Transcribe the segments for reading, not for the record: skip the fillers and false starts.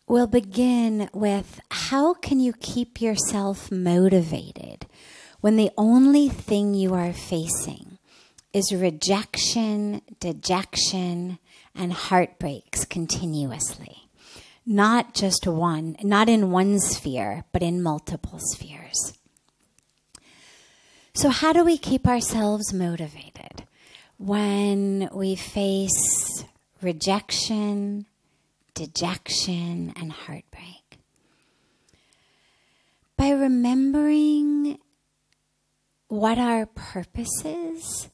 We'll begin with, how can you keep yourself motivated when the only thing you are facing is rejection, dejection, and heartbreaks continuously? Not just one, not in one sphere, but in multiple spheres. So how do we keep ourselves motivated when we face rejection, dejection, and heartbreak? By remembering what our purpose is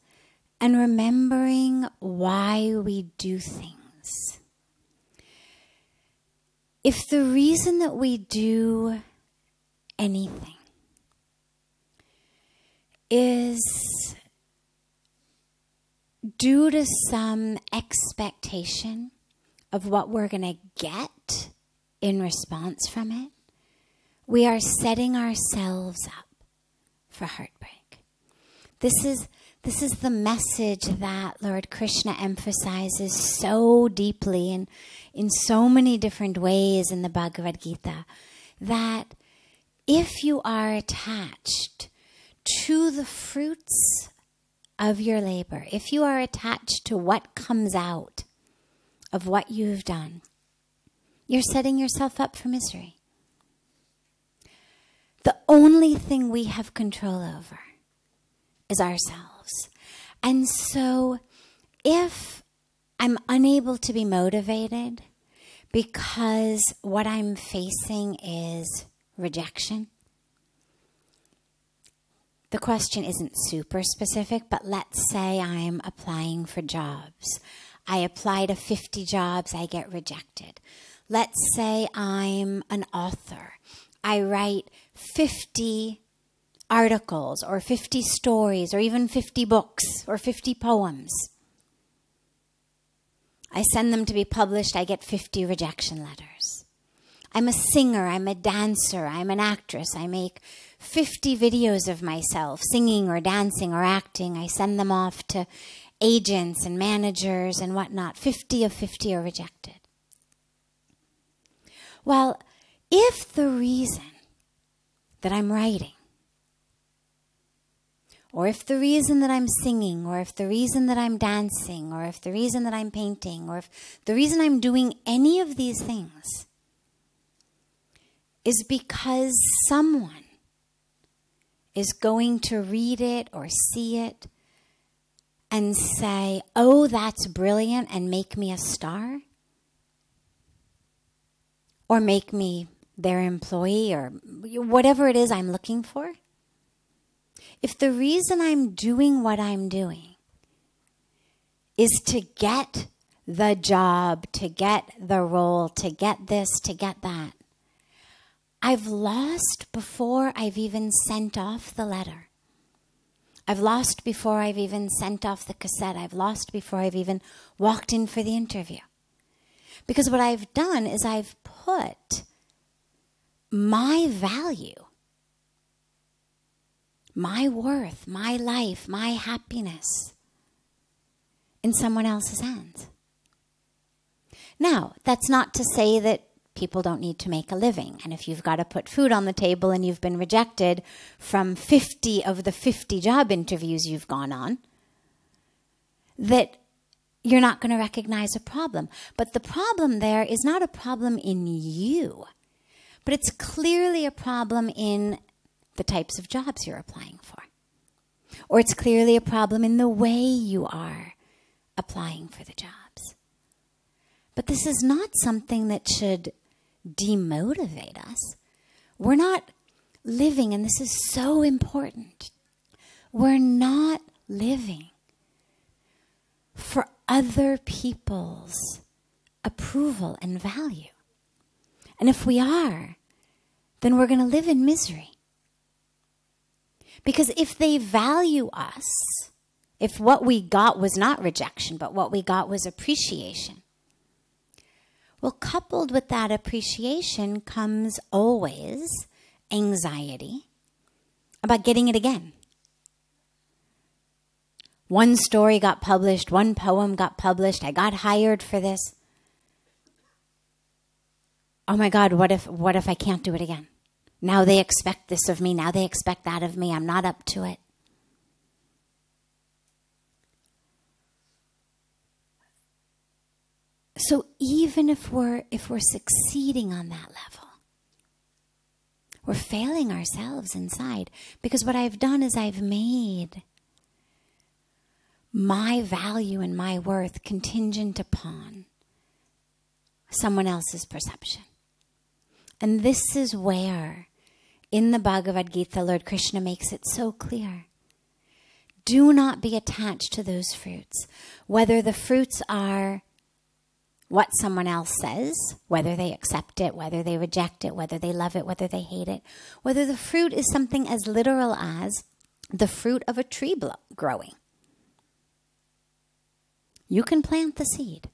and remembering why we do things. If the reason that we do anything is due to some expectation of what we're going to get in response from it, we are setting ourselves up for heartbreak. This is the message that Lord Krishna emphasizes so deeply and in so many different ways in the Bhagavad Gita, that if you are attached to the fruits of your labor, if you are attached to what comes out of what you've done, you're setting yourself up for misery. The only thing we have control over is ourselves. And so if I'm unable to be motivated because what I'm facing is rejection, the question isn't super specific, but let's say I'm applying for jobs. I apply to 50 jobs, I get rejected. Let's say I'm an author. I write 50 articles or 50 stories or even 50 books or 50 poems. I send them to be published, I get 50 rejection letters. I'm a singer, I'm a dancer, I'm an actress. I make 50 videos of myself singing or dancing or acting. I send them off to agents and managers and whatnot. 50 of 50 are rejected. Well, if the reason that I'm writing, or if the reason that I'm singing, or if the reason that I'm dancing, or if the reason that I'm painting, or if the reason I'm doing any of these things is because someone is going to read it or see it and say, oh, that's brilliant, and make me a star, or make me their employee, or whatever it is I'm looking for. If the reason I'm doing what I'm doing is to get the job, to get the role, to get this, to get that, I've lost before I've even sent off the letter. I've lost before I've even sent off the cassette. I've lost before I've even walked in for the interview. Because what I've done is I've put my value, my worth, my life, my happiness in someone else's hands. Now, that's not to say that people don't need to make a living. And if you've got to put food on the table and you've been rejected from 50 of the 50 job interviews you've gone on, that you're not going to recognize a problem. But the problem there is not a problem in you, but it's clearly a problem in the types of jobs you're applying for. Or it's clearly a problem in the way you are applying for the jobs. But this is not something that should demotivate us. We're not living, and this is so important, we're not living for other people's approval and value. And if we are, then we're going to live in misery. Because if they value us, if what we got was not rejection, but what we got was appreciation, well, coupled with that appreciation comes always anxiety about getting it again. One story got published, one poem got published, I got hired for this. Oh my God, what if I can't do it again? Now they expect this of me, now they expect that of me, I'm not up to it. So even if we're succeeding on that level, we're failing ourselves inside, because what I've done is I've made my value and my worth contingent upon someone else's perception. And this is where, in the Bhagavad Gita, Lord Krishna makes it so clear. Do not be attached to those fruits, whether the fruits are what someone else says, whether they accept it, whether they reject it, whether they love it, whether they hate it, whether the fruit is something as literal as the fruit of a tree growing. You can plant the seed.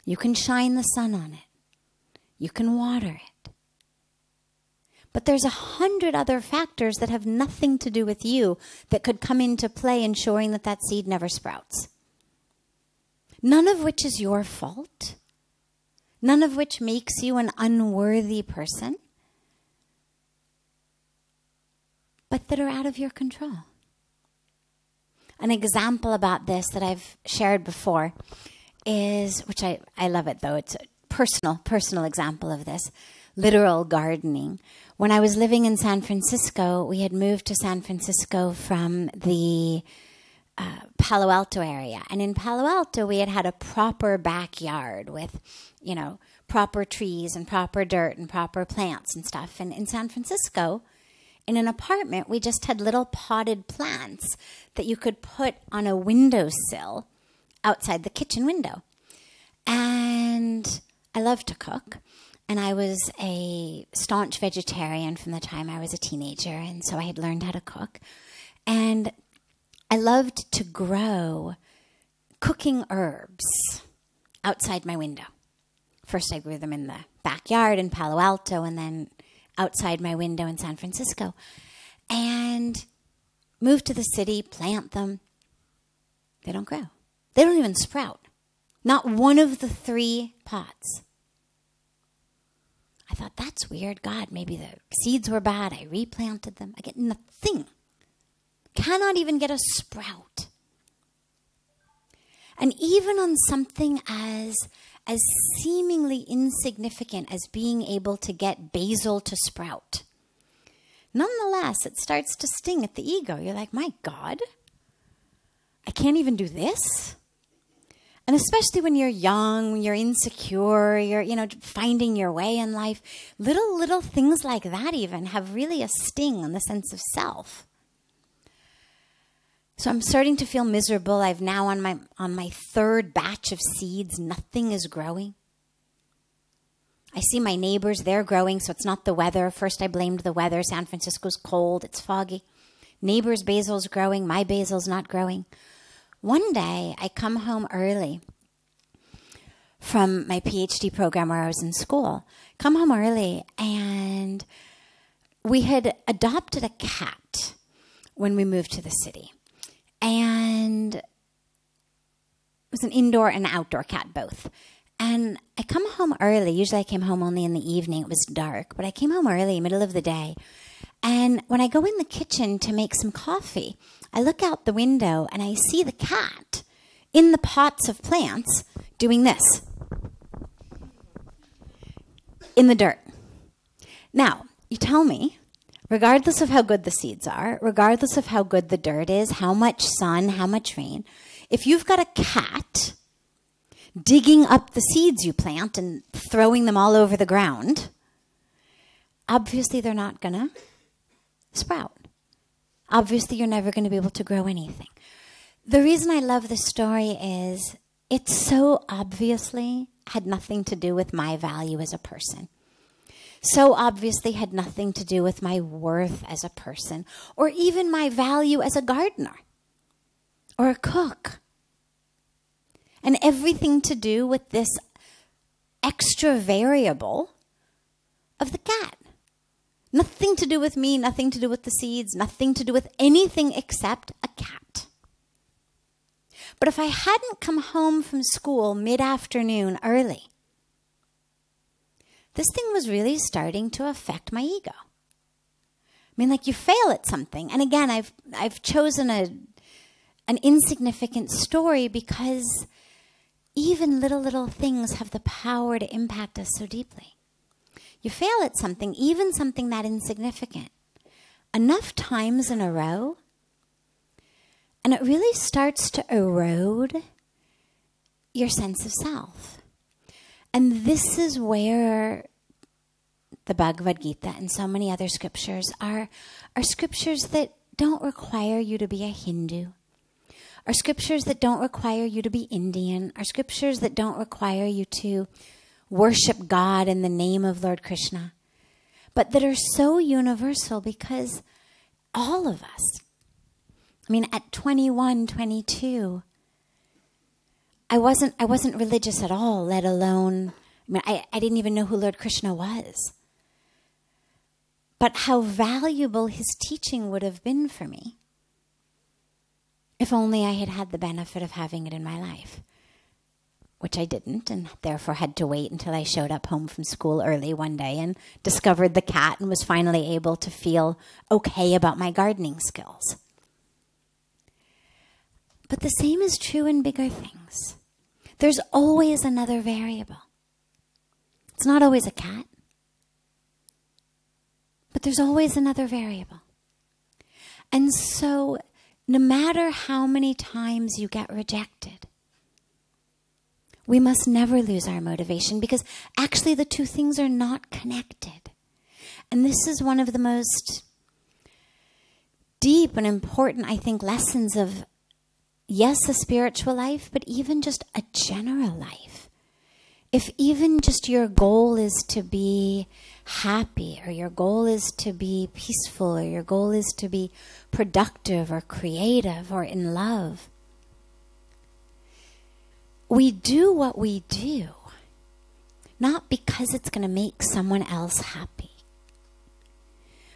You can shine the sun on it. You can water it. But there's 100 other factors that have nothing to do with you that could come into play, ensuring that that seed never sprouts. None of which is your fault. None of which makes you an unworthy person. But that are out of your control. An example about this that I've shared before is, which I love it though, it's a personal example of this, literal gardening. When I was living in San Francisco, we had moved to San Francisco from the Palo Alto area. And in Palo Alto, we had a proper backyard with, proper trees and proper dirt and proper plants and stuff. And in San Francisco, in an apartment, we just had little potted plants that you could put on a windowsill outside the kitchen window. And I love to cook. And I was a staunch vegetarian from the time I was a teenager. And so I had learned how to cook. And I loved to grow cooking herbs outside my window. First I grew them in the backyard in Palo Alto, and then outside my window in San Francisco. And moved to the city, plant them. They don't grow. They don't even sprout. Not one of the 3 pots. I thought, that's weird. God, maybe the seeds were bad. I replanted them. I get nothing. Cannot even get a sprout. And even on something as seemingly insignificant as being able to get basil to sprout, nonetheless, it starts to sting at the ego. You're like, my God, I can't even do this? And especially when you're young, when you're insecure, you're, finding your way in life, little things like that even have really a sting on the sense of self. So I'm starting to feel miserable. I've now on my 3rd batch of seeds, nothing is growing. I see my neighbors, they're growing, so it's not the weather. First I blamed the weather. San Francisco's cold, it's foggy. Neighbor's basil's growing, my basil's not growing. One day I come home early from my PhD program where I was in school. Come home early, and we had adopted a cat when we moved to the city. And it was an indoor and outdoor cat, both. And I come home early. Usually I came home only in the evening. It was dark. But I came home early, middle of the day. And when I go in the kitchen to make some coffee, I look out the window and I see the cat in the pots of plants doing this. In the dirt. Now, you tell me, regardless of how good the seeds are, regardless of how good the dirt is, how much sun, how much rain, if you've got a cat digging up the seeds you plant and throwing them all over the ground, obviously they're not going to sprout. Obviously you're never going to be able to grow anything. The reason I love this story is it so obviously had nothing to do with my value as a person. So obviously had nothing to do with my worth as a person, or even my value as a gardener or a cook. And everything to do with this extra variable of the cat. Nothing to do with me, nothing to do with the seeds, nothing to do with anything except a cat. But if I hadn't come home from school mid-afternoon early, this thing was really starting to affect my ego. I mean, like, you fail at something. And again, I've chosen an insignificant story because even little things have the power to impact us so deeply. You fail at something, even something that insignificant, enough times in a row, and it really starts to erode your sense of self. And this is where the Bhagavad Gita and so many other scriptures are scriptures that don't require you to be a Hindu, are scriptures that don't require you to be Indian, are scriptures that don't require you to worship God in the name of Lord Krishna, but that are so universal because all of us, I mean, at 21, 22, I wasn't religious at all, let alone, I didn't even know who Lord Krishna was. But how valuable his teaching would have been for me if only I had had the benefit of having it in my life, which I didn't, and therefore had to wait until I showed up home from school early one day and discovered the cat and was finally able to feel okay about my gardening skills. But the same is true in bigger things. There's always another variable. It's not always a cat, but there's always another variable. And so no matter how many times you get rejected, we must never lose our motivation, because actually the two things are not connected. And this is one of the most deep and important, I think, lessons of, yes, a spiritual life, but even just a general life. If even just your goal is to be happy, or your goal is to be peaceful, or your goal is to be productive or creative or in love, we do what we do, not because it's going to make someone else happy,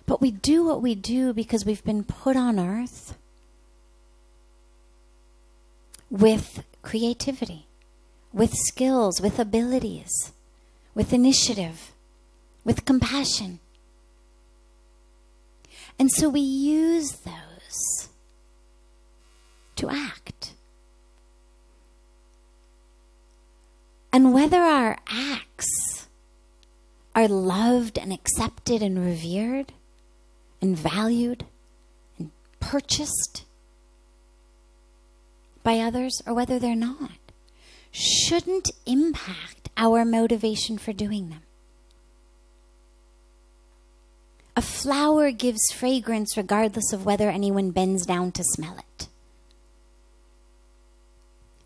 but we do what we do because we've been put on earth with creativity, with skills, with abilities, with initiative, with compassion. And so we use those to act. And whether our acts are loved and accepted and revered and valued and purchased by others, or whether they're not, shouldn't impact our motivation for doing them. A flower gives fragrance regardless of whether anyone bends down to smell it.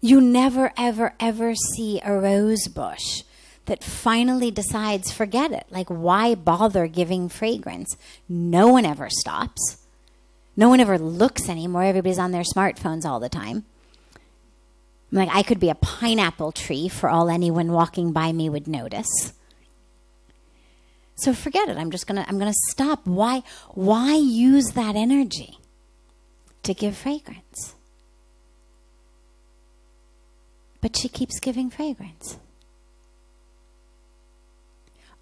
You never, ever, ever see a rose bush that finally decides, forget it. Like, why bother giving fragrance? No one ever stops. No one ever looks anymore. Everybody's on their smartphones all the time. I'm like, I could be a pineapple tree for all anyone walking by me would notice. So forget it. I'm gonna stop. Why use that energy to give fragrance? But she keeps giving fragrance.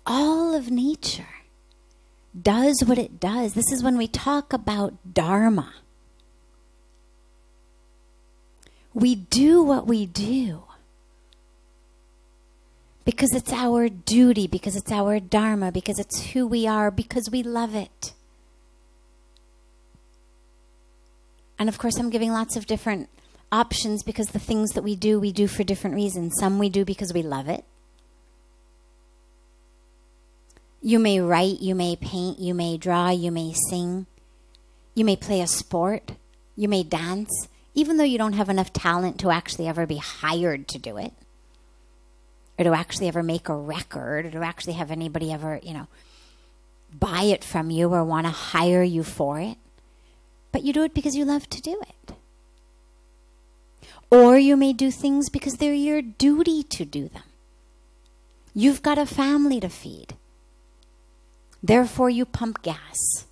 All of nature does what it does. This is when we talk about Dharma. We do what we do because it's our duty, because it's our Dharma, because it's who we are, because we love it. And of course, I'm giving lots of different options because the things that we do for different reasons. Some we do because we love it. You may write, you may paint, you may draw, you may sing, you may play a sport, you may dance, even though you don't have enough talent to actually ever be hired to do it, or to actually ever make a record, or to actually have anybody ever, buy it from you or want to hire you for it. But you do it because you love to do it. Or you may do things because they're your duty to do them. You've got a family to feed. Therefore, you pump gas.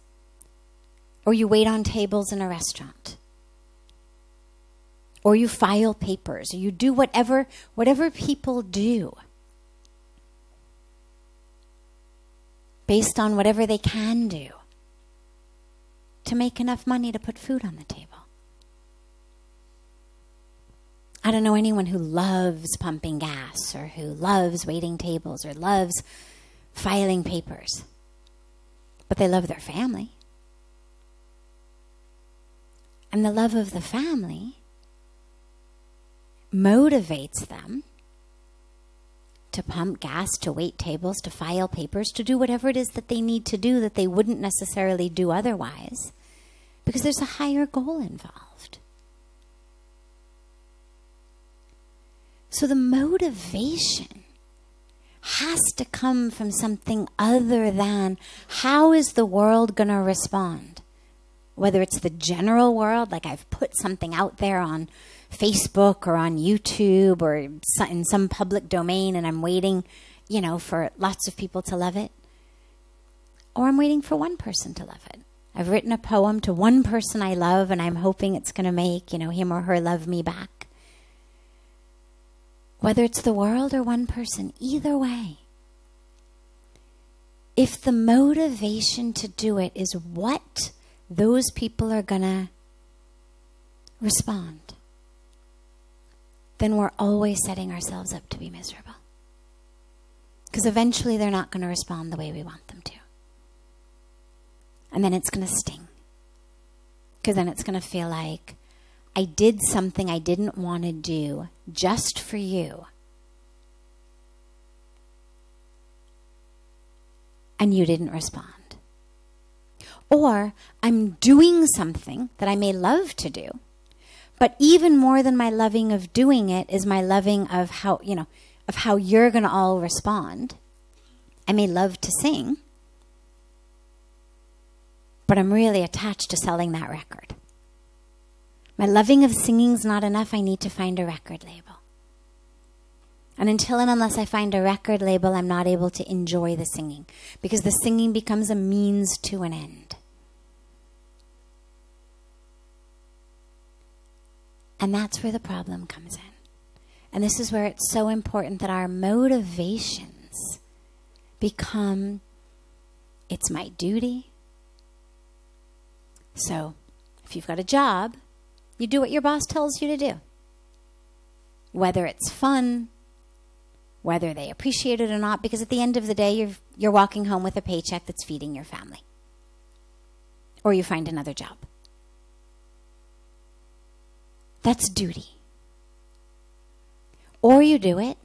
Or you wait on tables in a restaurant. or you file papers, or you do whatever people do based on whatever they can do to make enough money to put food on the table. I don't know anyone who loves pumping gas or who loves waiting tables or loves filing papers, but they love their family. And the love of the family motivates them to pump gas, to wait tables, to file papers, to do whatever it is that they need to do that they wouldn't necessarily do otherwise, because there's a higher goal involved. So the motivation has to come from something other than how is the world going to respond? Whether it's the general world, like I've put something out there on Facebook or on YouTube or in some public domain and I'm waiting, for lots of people to love it. Or I'm waiting for one person to love it. I've written a poem to one person I love and I'm hoping it's going to make, him or her love me back. Whether it's the world or one person, either way. If the motivation to do it is what those people are going to respond, then we're always setting ourselves up to be miserable. Because eventually they're not going to respond the way we want them to. And then it's going to sting. Because then it's going to feel like I did something I didn't want to do just for you. And you didn't respond. Or I'm doing something that I may love to do, but even more than my loving of doing it is my loving of how, of how you're going to all respond. I may love to sing, but I'm really attached to selling that record. My loving of singing's not enough. I need to find a record label. And until and unless I find a record label, I'm not able to enjoy the singing, because the singing becomes a means to an end. And that's where the problem comes in. And this is where it's so important that our motivations become, it's my duty. So if you've got a job, you do what your boss tells you to do. Whether it's fun, whether they appreciate it or not, because at the end of the day, you're walking home with a paycheck that's feeding your family. Or you find another job. That's duty. Or you do it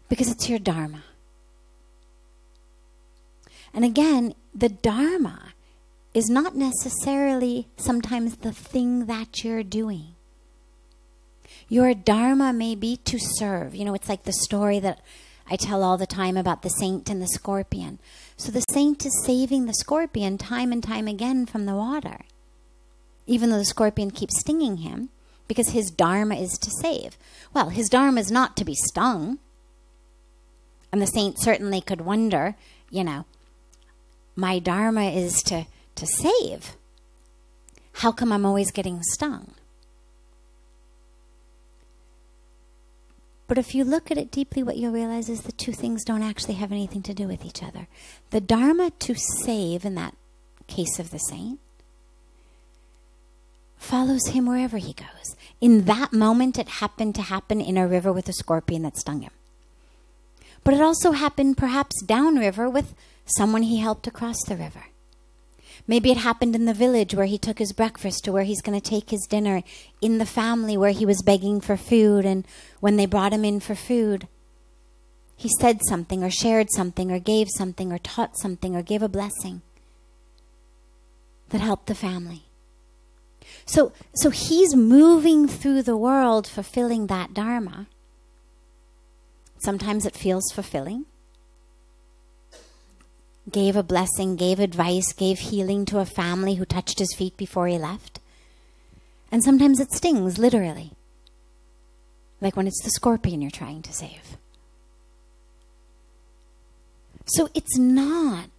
because it's your Dharma. And again, the Dharma is not necessarily sometimes the thing that you're doing. Your Dharma may be to serve. It's like the story that I tell all the time about the saint and the scorpion. So the saint is saving the scorpion time and time again from the water, even though the scorpion keeps stinging him, because his Dharma is to save. Well, his Dharma is not to be stung. And the saint certainly could wonder, my Dharma is to save. How come I'm always getting stung? But if you look at it deeply, what you'll realize is the two things don't actually have anything to do with each other. The Dharma to save, in that case of the saint, follows him wherever he goes. In that moment, it happened to happen in a river with a scorpion that stung him. But it also happened perhaps downriver with someone he helped across the river. Maybe it happened in the village where he took his breakfast to where he's going to take his dinner, in the family where he was begging for food, and when they brought him in for food, he said something or shared something or gave something or taught something or gave a blessing that helped the family. So he's moving through the world fulfilling that Dharma. Sometimes it feels fulfilling. Gave a blessing, gave advice, gave healing to a family who touched his feet before he left. And sometimes it stings, literally. Like when it's the scorpion you're trying to save. So it's not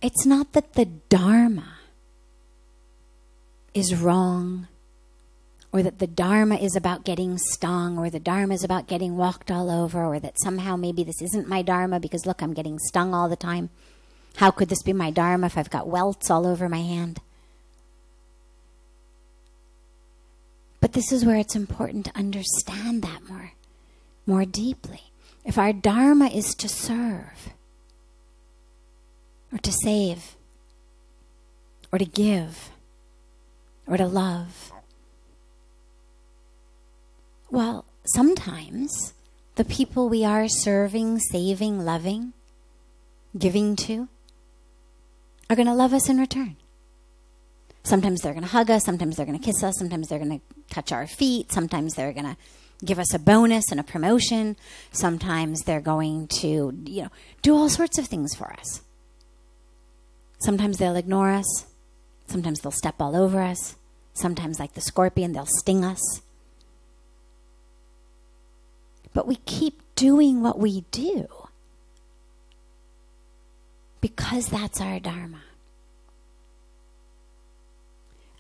that the Dharma is wrong or that the Dharma is about getting stung, or the Dharma is about getting walked all over, or that somehow maybe this isn't my Dharma because, look, I'm getting stung all the time. How could this be my Dharma if I've got welts all over my hand? But this is where it's important to understand that more deeply. If our Dharma is to serve, or to save, or to give, or to love, well, sometimes the people we are serving, saving, loving, giving to are going to love us in return. Sometimes they're going to hug us, sometimes they're going to kiss us, sometimes they're going to touch our feet, sometimes they're going to give us a bonus and a promotion, sometimes they're going to, do all sorts of things for us. Sometimes they'll ignore us, sometimes they'll step all over us, sometimes like the scorpion, they'll sting us. But we keep doing what we do because that's our Dharma.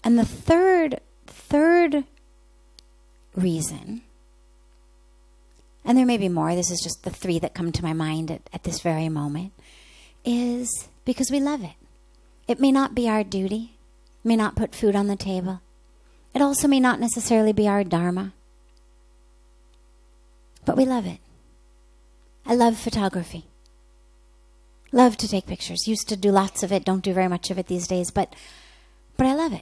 And the third reason, and there may be more, this is just the three that come to my mind at this very moment, is because we love it. It may not be our duty, may not put food on the table. It also may not necessarily be our Dharma. But we love it. I love photography. Love to take pictures. Used to do lots of it, don't do very much of it these days, but I love it.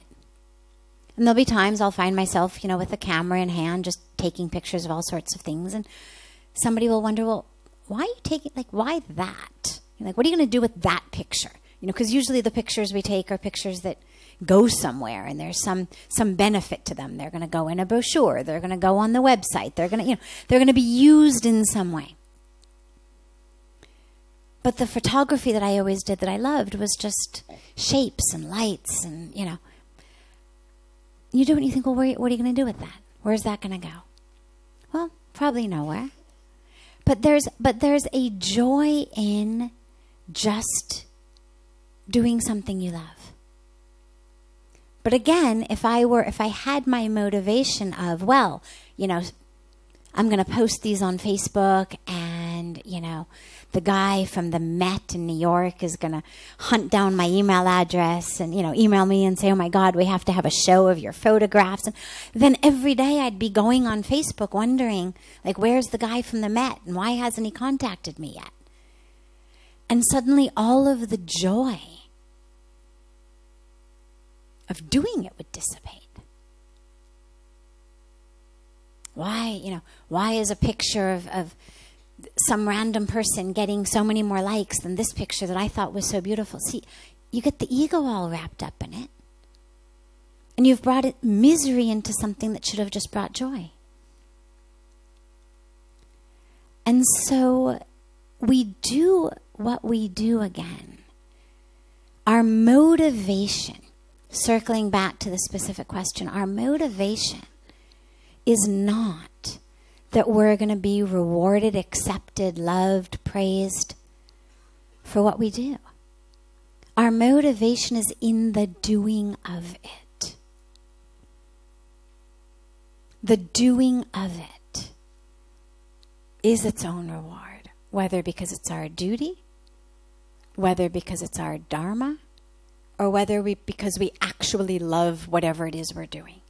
And there'll be times I'll find myself, with a camera in hand, just taking pictures of all sorts of things. And somebody will wonder, well, why are you taking, why that? What are you going to do with that picture? Because usually the pictures we take are pictures that go somewhere and there's some benefit to them. They're going to go in a brochure. They're going to go on the website. They're going to be used in some way. But the photography that I always did that I loved was just shapes and lights and, You do it and you think, well, what are you going to do with that? Where's that going to go? Well, probably nowhere. But there's a joy in just doing something you love. But again, if I had my motivation of, well, I'm going to post these on Facebook and, the guy from the Met in New York is going to hunt down my email address and, email me and say, oh my God, we have to have a show of your photographs. And then every day I'd be going on Facebook wondering, where's the guy from the Met and why hasn't he contacted me yet? And suddenly all of the joy of doing it would dissipate. Why is a picture of some random person getting so many more likes than this picture that I thought was so beautiful? See, you get the ego all wrapped up in it. And you've brought misery into something that should have just brought joy. And so we do what we do again. Our motivation, circling back to the specific question, our motivation is not that we're going to be rewarded, accepted, loved, praised for what we do. Our motivation is in the doing of it. The doing of it is its own reward, whether because it's our duty, whether because it's our Dharma, or whether because we actually love whatever it is we're doing.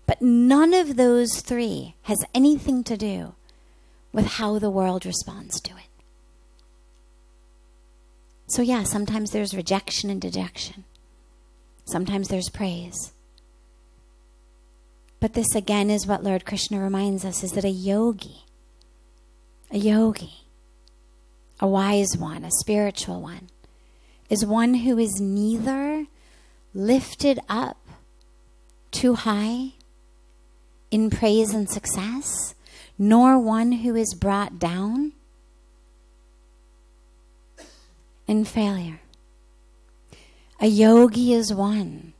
But none of those three has anything to do with how the world responds to it. So yeah, sometimes there's rejection and dejection. Sometimes there's praise. But this again is what Lord Krishna reminds us, is that a yogi, a wise one, a spiritual one, is one who is neither lifted up too high in praise and success, nor one who is brought down in failure. A yogi is one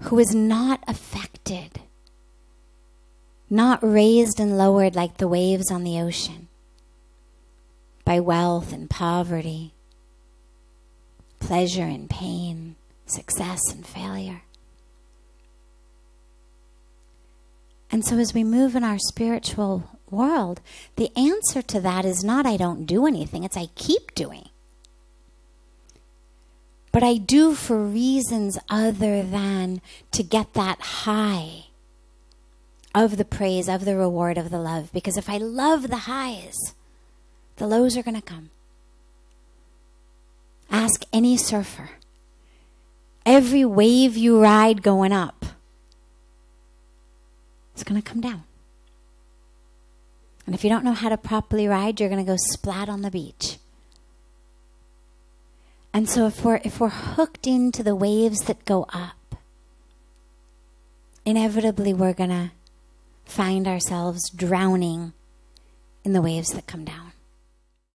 who is not affected, not raised and lowered like the waves on the ocean by wealth and poverty, pleasure and pain, success and failure. And so as we move in our spiritual world, the answer to that is not I don't do anything, it's I keep doing. But I do for reasons other than to get that high of the praise, of the reward, of the love. Because if I love the highs, the lows are going to come. Ask any surfer. Every wave you ride going up, it's going to come down. And if you don't know how to properly ride, you're going to go splat on the beach. And so if we're hooked into the waves that go up, inevitably we're going to find ourselves drowning in the waves that come down.